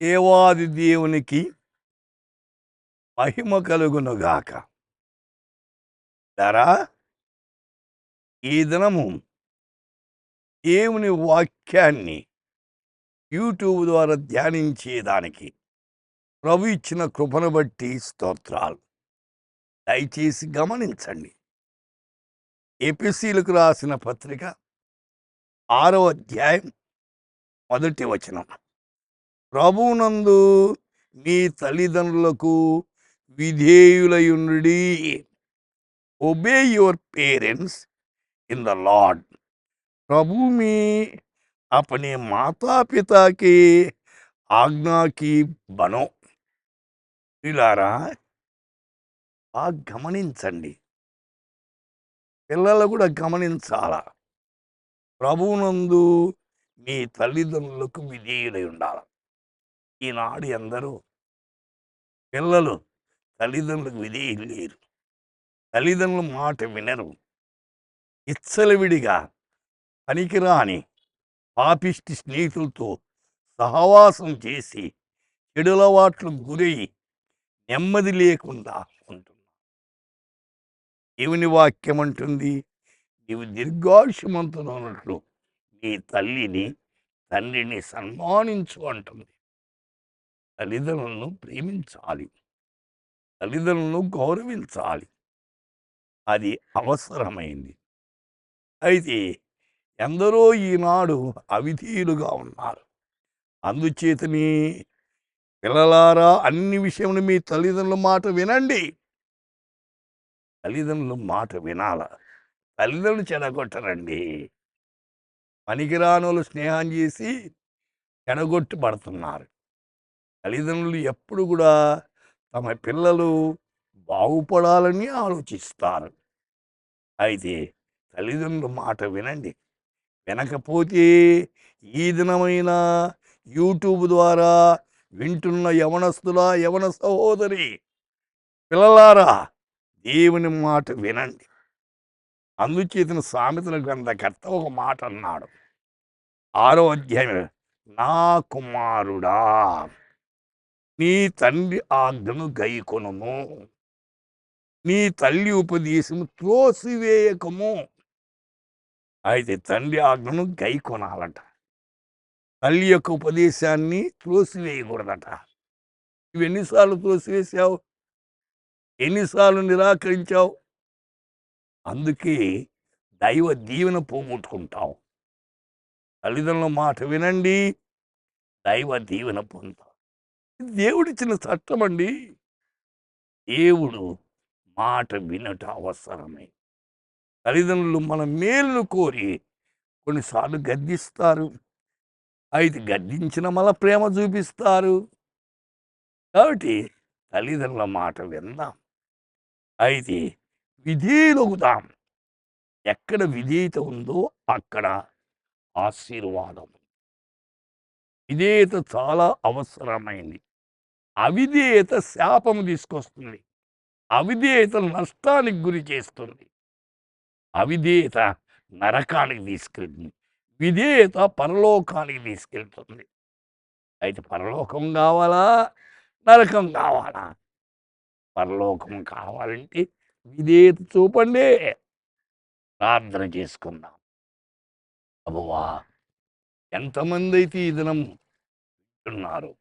దేవాది దేవునికి మహిమ కలుగునుగాక. ధరా ఈ దినము దేవుని వాక్యాన్ని యూట్యూబ్ ద్వారా ధ్యానించేదానికి ప్రభు ఇచ్చిన కృపను బట్టి స్తోత్రాలు. దయచేసి గమనించండి. ఎఫెసీయులకు రాసిన పత్రిక 6వ అధ్యాయం 1వ వచనం. ప్రభువునందు మీ తల్లిదండ్రులకు విధేయులయుండుడి. Obey your parents in the Lord. प्रभु में अपने माता पिता के आज्ञा की बनो. పిల్లారా బాగా గమనించండి. పిల్లలు కూడా గమనించాల. ప్రభువునందు మీ తల్లిదండ్రులకు విధేయులై ఉండాలి. ఈనాడు అందరూ పిల్లలు తల్లిదండ్రులకు విధేయులు లేరు. తల్లిదండ్రుల మాట వినరు. ఇచ్చలవిడిగా పనికిరాని పాపిష్టి స్నేహితులతో సహవాసం చేసి చెడులవాట్లకు గురై నెమ్మది లేకుండా ఉంటున్నా. దేవుని వాక్యం అంటుంది, నీవు దీర్ఘాయుష్మంతునట్లు నీ తల్లిని తండ్రిని సన్మానించు అంటుంది. తల్లిదండ్రులను ప్రేమించాలి, తల్లిదండ్రులను గౌరవించాలి. అది అవసరమైంది. అయితే ఎందరో ఈనాడు అవిధేయులుగా ఉన్నారు. అందుచేతని పిల్లలారా, అన్ని విషయములు మీ తల్లిదండ్రుల మాట వినండి. తల్లిదండ్రుల మాట వినాల. తల్లిదండ్రులు చెడగొట్టరండి. పనికిరానోళ్ళు స్నేహం చేసి చెడగొట్టి పడుతున్నారు. తల్లిదండ్రులు ఎప్పుడు కూడా తమ పిల్లలు బాగుపడాలని ఆలోచిస్తారు. అయితే తల్లిదండ్రుల మాట వినండి. వినకపోతే ఈ దినమైన యూట్యూబ్ ద్వారా వింటున్న యవన సహోదరి పిల్లలారా, దేవుని మాట వినండి. అందుచేతన సామెతల గ్రంథకర్త ఒక మాట అన్నాడు, 6వ అధ్యాయం, నా కుమారుడా నీ తండ్రి ఆజ్ఞను గైకొనుము, నీ తల్లి ఉపదేశము త్రోసివేయకము. అయితే తండ్రి ఆజ్ఞను గైకొనాలట. తల్లి యొక్క ఉపదేశాన్ని త్రోసివేయకూడదట. నువ్వు ఎన్నిసార్లు త్రోసివేసావు? ఎన్నిసార్లు నిరాకరించావు? అందుకే దైవ దీవెన పోగొట్టుకుంటావు. తల్లిదండ్రుల మాట వినండి, దైవ దీవెన పొందుతావు. దేవుడిచ్చిన చట్టం అండి. దేవుడు మాట వినట అవసరమే. తల్లిదండ్రులు మన మేలును కోరి కొన్నిసార్లు గద్దిస్తారు. అయితే గద్దించిన మన ప్రేమ చూపిస్తారు. కాబట్టి తల్లిదండ్రుల మాట విందాం. అయితే విధేయులవుదాం. ఎక్కడ విధేయత ఉందో అక్కడ ఆశీర్వాదం. విధేయత చాలా అవసరమైంది. అవిధేయత శాపము తీసుకొస్తుంది. అవిధేయత నష్టానికి గురి చేస్తుంది. అవిధేయత నరకానికి తీసుకెళ్తుంది. విధేయత పరలోకానికి తీసుకెళ్తుంది. అయితే పరలోకం కావాలా, నరకం కావాలా? పరలోకం కావాలంటే విధేయత చూపండి. ప్రార్థన చేసుకుందాం. ప్రభువా, ఎంతమంది అయితే ఈ దినం ఉన్నారు,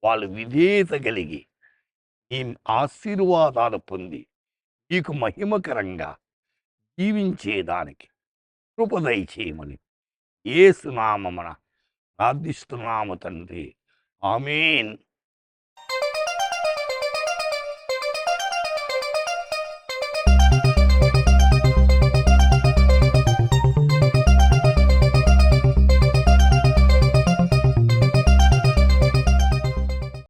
వాళ్ళు విధేయత కలిగి ఈ ఆశీర్వాదాలు పొంది నీకు మహిమకరంగా జీవించేదానికి కృప దయచేయమని యేసు నామమున ప్రార్థిస్తున్నాము తండ్రి. ఆమేన్.